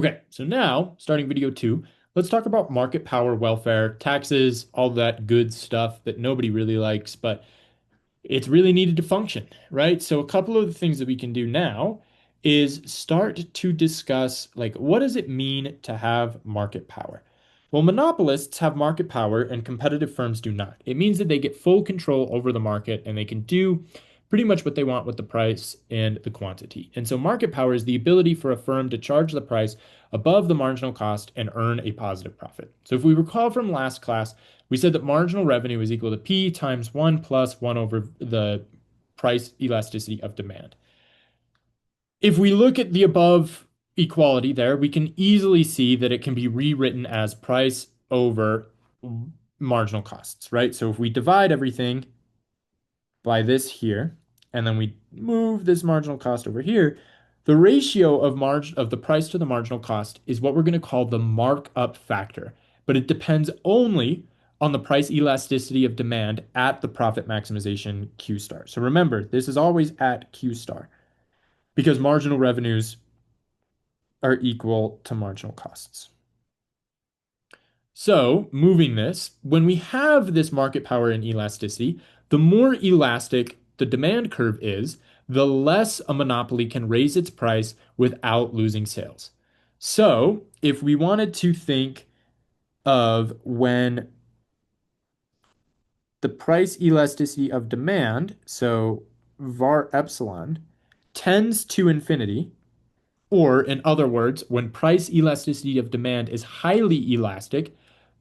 Okay, so now, starting video two, let's talk about market power, welfare, taxes, all that good stuff that nobody really likes, but it's really needed to function, right? So a couple of the things that we can do now is start to discuss like what does it mean to have market power? Well, monopolists have market power and competitive firms do not. It means that they get full control over the market and they can do pretty much what they want with the price and the quantity. And so market power is the ability for a firm to charge the price above the marginal cost and earn a positive profit. So if we recall from last class, we said that marginal revenue is equal to P times 1 plus 1 over the price elasticity of demand. If we look at the above equality there, we can easily see that it can be rewritten as price over marginal costs, right? So if we divide everything by this here, and then we move this marginal cost over here, the ratio of the price to the marginal cost is what we're going to call the markup factor, but it depends only on the price elasticity of demand at the profit maximization Q star. So remember, this is always at Q star because marginal revenues are equal to marginal costs. So, moving this, when we have this market power and elasticity, the more elastic the demand curve is, the less a monopoly can raise its price without losing sales. So, if we wanted to think of when the price elasticity of demand, so var epsilon, tends to infinity, or in other words, when price elasticity of demand is highly elastic,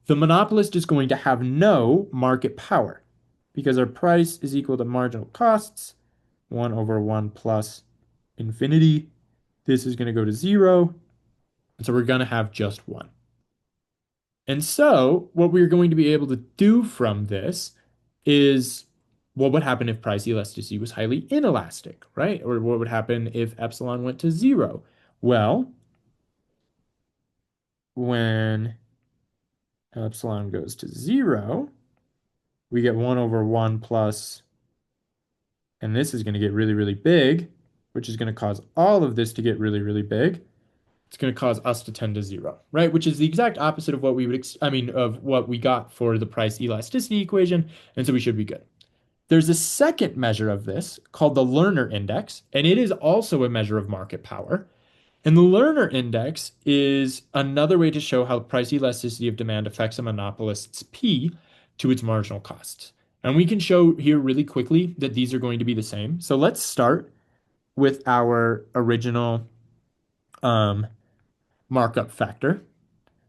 the monopolist is going to have no market power because our price is equal to marginal costs, 1 over 1 plus infinity. This is going to go to 0. So we're going to have just 1. And so what we're going to be able to do from this is what would happen if price elasticity was highly inelastic, right? Or what would happen if epsilon went to 0? Well, when epsilon goes to 0, we get 1 over 1 plus, and this is going to get really, really big, which is going to cause all of this to get really, really big. It's going to cause us to tend to 0, right? Which is the exact opposite of what we would, of what we got for the price elasticity equation. And so we should be good. There's a second measure of this called the Lerner index, and it is also a measure of market power. And the Lerner index is another way to show how price elasticity of demand affects a monopolist's P to its marginal costs. And we can show here really quickly that these are going to be the same. So let's start with our original um, markup factor.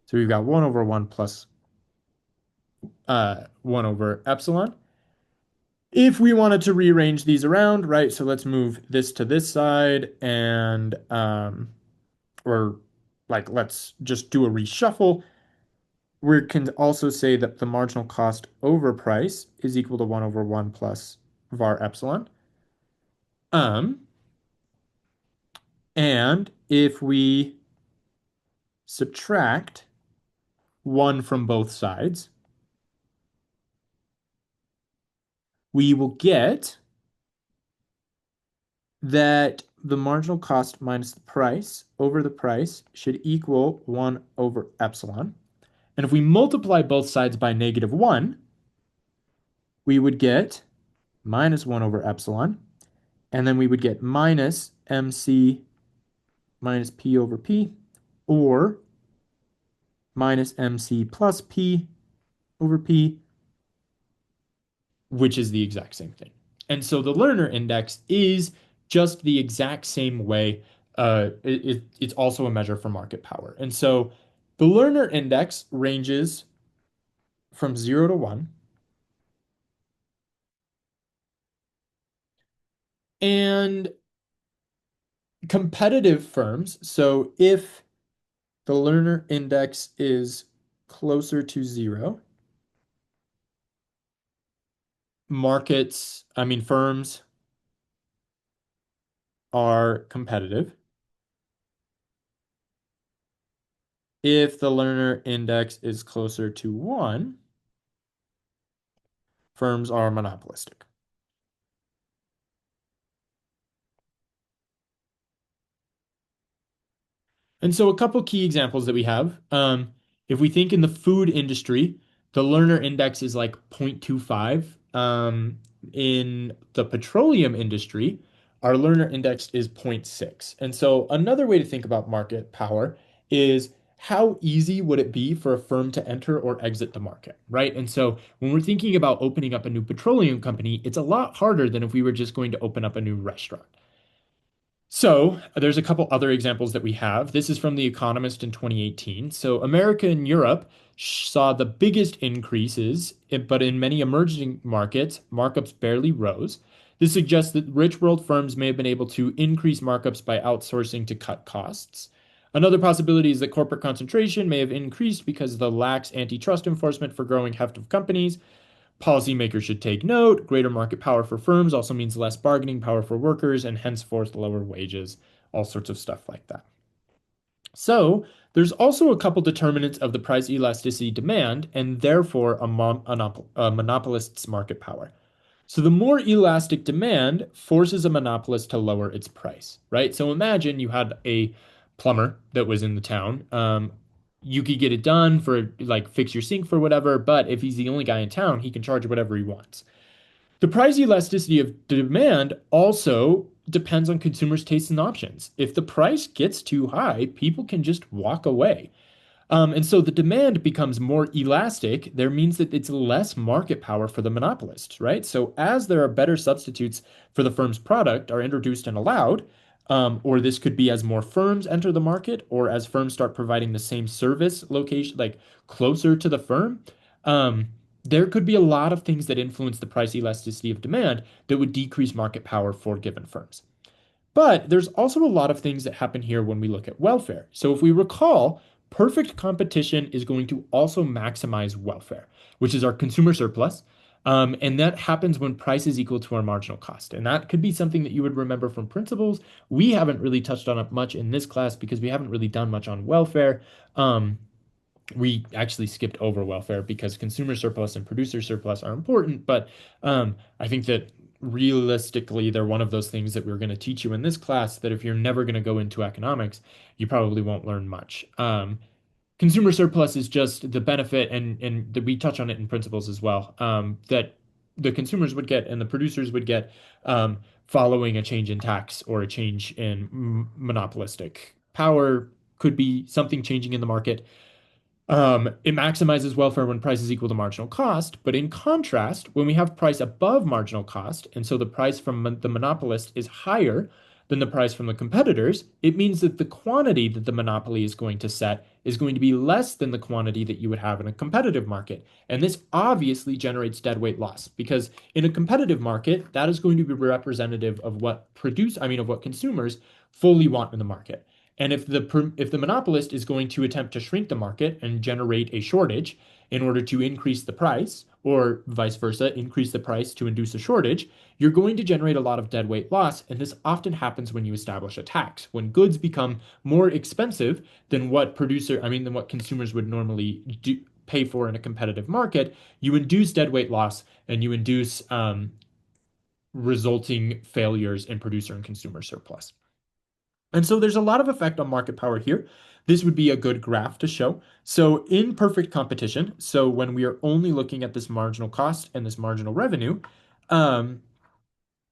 So we've got 1 over 1 plus 1 over epsilon. If we wanted to rearrange these around, right? So let's move this to this side and or like let's just do a reshuffle. We can also say that the marginal cost over price is equal to 1 over 1 plus var epsilon. Um, and if we subtract 1 from both sides, we will get that the marginal cost minus the price over the price should equal 1 over epsilon. And if we multiply both sides by -1, we would get minus 1 over epsilon. And then we would get minus MC minus P over P, or minus MC plus P over P, which is the exact same thing. And so the Lerner index is just the exact same way. It's also a measure for market power. And so the Lerner index ranges from 0 to 1. And competitive firms, so if the Lerner index is closer to 0, firms are competitive. If the Lerner index is closer to 1, firms are monopolistic. And so a couple key examples that we have. If we think in the food industry, the learner index is like 0.25. In the petroleum industry, our learner index is zero point 0.6. And so another way to think about market power is how easy would it be for a firm to enter or exit the market, right? And so when we're thinking about opening up a new petroleum company, it's a lot harder than if we were just going to open up a new restaurant. So there's a couple other examples that we have. This is from The Economist in 2018. So America and Europe saw the biggest increases, but in many emerging markets, markups barely rose. This suggests that rich world firms may have been able to increase markups by outsourcing to cut costs. Another possibility is that corporate concentration may have increased because of the lax antitrust enforcement for growing heft of companies. Policymakers should take note. Greater market power for firms also means less bargaining power for workers and henceforth lower wages, all sorts of stuff like that. So, there's also a couple determinants of the price elasticity demand and therefore a monopolist's market power. So, the more elastic demand forces a monopolist to lower its price, right? So, imagine you had a plumber that was in the town. You could get it done for like fix your sink for whatever, but if he's the only guy in town, he can charge whatever he wants. The price elasticity of demand also depends on consumers' tastes and options. If the price gets too high, people can just walk away. And so the demand becomes more elastic. There means that it's less market power for the monopolist, right? So as there are better substitutes for the firm's product are introduced and allowed, or this could be as more firms enter the market, or as firms start providing the same service location, like closer to the firm, um, there could be a lot of things that influence the price elasticity of demand that would decrease market power for given firms. But there's also a lot of things that happen here when we look at welfare. So if we recall, perfect competition is going to also maximize welfare, which is our consumer surplus. And that happens when price is equal to our marginal cost. And that could be something that you would remember from principles. We haven't really touched on it much in this class because we haven't really done much on welfare. We actually skipped over welfare because consumer surplus and producer surplus are important, but I think that realistically, they're one of those things that we're going to teach you in this class that if you're never going to go into economics, you probably won't learn much. Consumer surplus is just the benefit, and we touch on it in principles as well, that the consumers would get and the producers would get following a change in tax or a change in monopolistic power. Could be something changing in the market. It maximizes welfare when price is equal to marginal cost, but in contrast, when we have price above marginal cost, and so the price from the monopolist is higher than the price from the competitors, it means that the quantity that the monopoly is going to set is going to be less than the quantity that you would have in a competitive market. And this obviously generates deadweight loss because in a competitive market, that is going to be representative of of what consumers fully want in the market. And if the monopolist is going to attempt to shrink the market and generate a shortage in order to increase the price, or vice versa, increase the price to induce a shortage, you're going to generate a lot of deadweight loss. And this often happens when you establish a tax. When goods become more expensive than than what consumers would normally pay for in a competitive market, you induce deadweight loss and you induce resulting failures in producer and consumer surplus. And so there's a lot of effect on market power here. This would be a good graph to show. So in perfect competition, so when we are only looking at this marginal cost and this marginal revenue, um,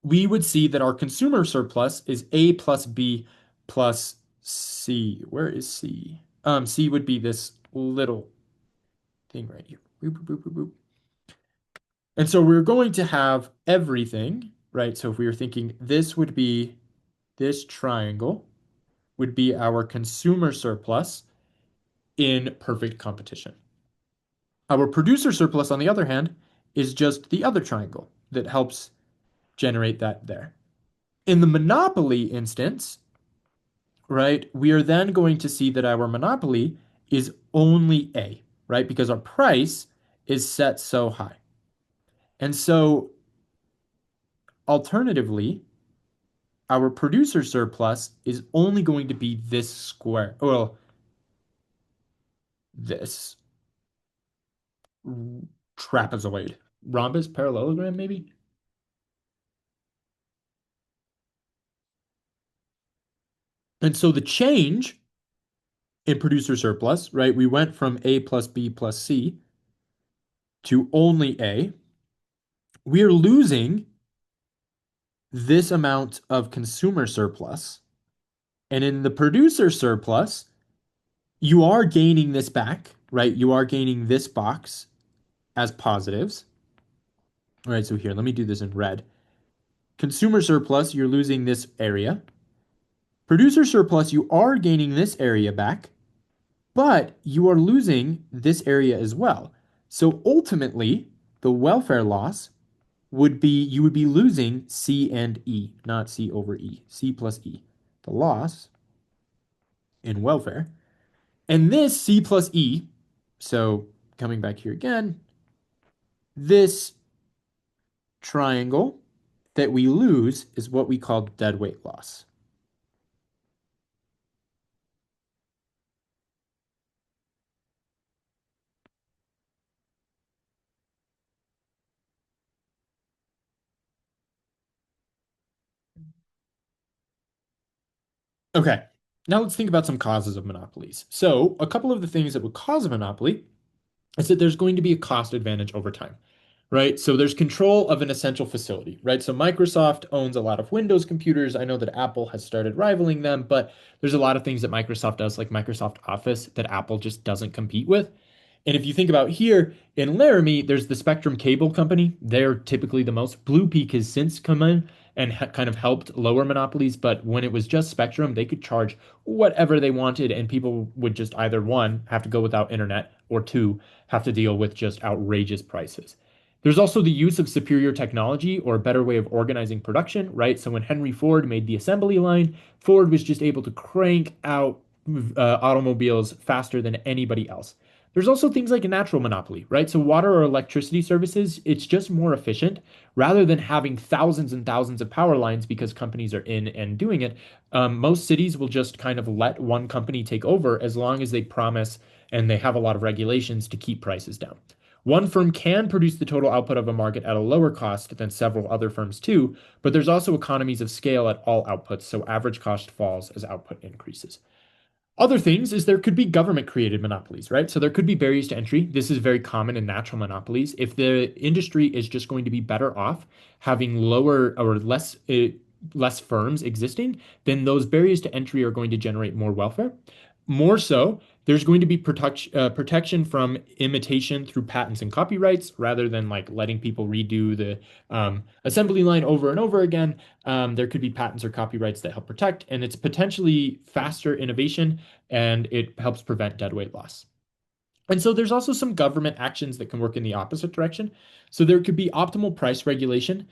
we would see that our consumer surplus is A plus B plus C. Where is C? C would be this little thing right here. Boop, boop, boop, boop, boop. And so we're going to have everything, right? So if we were thinking this would be this triangle would be our consumer surplus in perfect competition. Our producer surplus, on the other hand, is just the other triangle that helps generate that there. In the monopoly instance, right, we are then going to see that our monopoly is only A, right? Because our price is set so high. And so alternatively, our producer surplus is only going to be this square, well, this trapezoid, rhombus, parallelogram, maybe. And so the change in producer surplus, right? We went from A plus B plus C to only A. We are losing this amount of consumer surplus. And in the producer surplus, you are gaining this back, right? You are gaining this box as positives. All right, so here, let me do this in red. Consumer surplus, you're losing this area. Producer surplus, you are gaining this area back, but you are losing this area as well. So ultimately, the welfare loss would be you would be losing C and E, not C over E, C plus E. The loss in welfare. And this C plus E, so coming back here again, this triangle that we lose is what we call deadweight loss. Okay, now let's think about some causes of monopolies. So, a couple of the things that would cause a monopoly is that there's going to be a cost advantage over time, right? So there's control of an essential facility, right? So Microsoft owns a lot of Windows computers. I know that Apple has started rivaling them, but there's a lot of things that Microsoft does, like Microsoft Office, that Apple just doesn't compete with. And if you think about here in Laramie, there's the Spectrum Cable Company. They're typically the most. Blue Peak has since come in and kind of helped lower monopolies. But when it was just Spectrum, they could charge whatever they wanted, and people would just either one, have to go without internet, or two, have to deal with just outrageous prices. There's also the use of superior technology or a better way of organizing production, right? So when Henry Ford made the assembly line, Ford was just able to crank out automobiles faster than anybody else. There's also things like a natural monopoly, right? So water or electricity services, it's just more efficient rather than having thousands and thousands of power lines because companies are in and doing it. Most cities will just kind of let one company take over as long as they promise and they have a lot of regulations to keep prices down. One firm can produce the total output of a market at a lower cost than several other firms too, but there's also economies of scale at all outputs, so average cost falls as output increases. Other things is there could be government created monopolies, right? So there could be barriers to entry. This is very common in natural monopolies. If the industry is just going to be better off having lower or less firms existing, then those barriers to entry are going to generate more welfare. More so, there's going to be protection from imitation through patents and copyrights rather than like letting people redo the assembly line over and over again. There could be patents or copyrights that help protect, and it's potentially faster innovation and it helps prevent deadweight loss. And so there's also some government actions that can work in the opposite direction. So there could be optimal price regulation.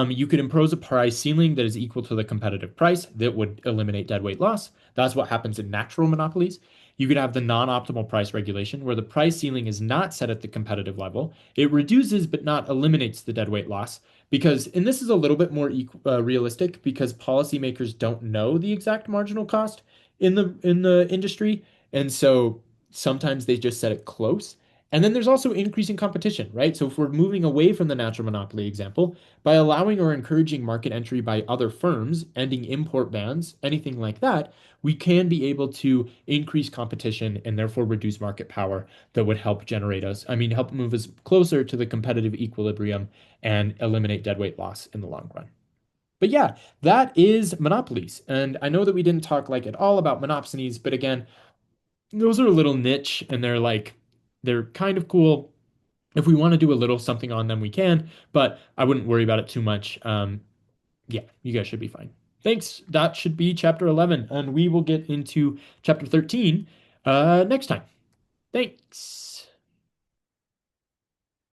You could impose a price ceiling that is equal to the competitive price that would eliminate deadweight loss. That's what happens in natural monopolies. You could have the non-optimal price regulation where the price ceiling is not set at the competitive level. It reduces but not eliminates the deadweight loss because, and this is a little bit more realistic because policymakers don't know the exact marginal cost in the industry. And so sometimes they just set it close. And then there's also increasing competition, right? So if we're moving away from the natural monopoly example, by allowing or encouraging market entry by other firms, ending import bans, anything like that, we can be able to increase competition and therefore reduce market power that would help generate us, I mean, help move us closer to the competitive equilibrium and eliminate deadweight loss in the long run. But yeah, that is monopolies. And I know that we didn't talk like at all about monopsonies, but again, those are a little niche and they're kind of cool. If we want to do a little something on them, we can, but I wouldn't worry about it too much. Yeah, you guys should be fine. Thanks. That should be chapter 11, and we will get into chapter 13 next time. Thanks.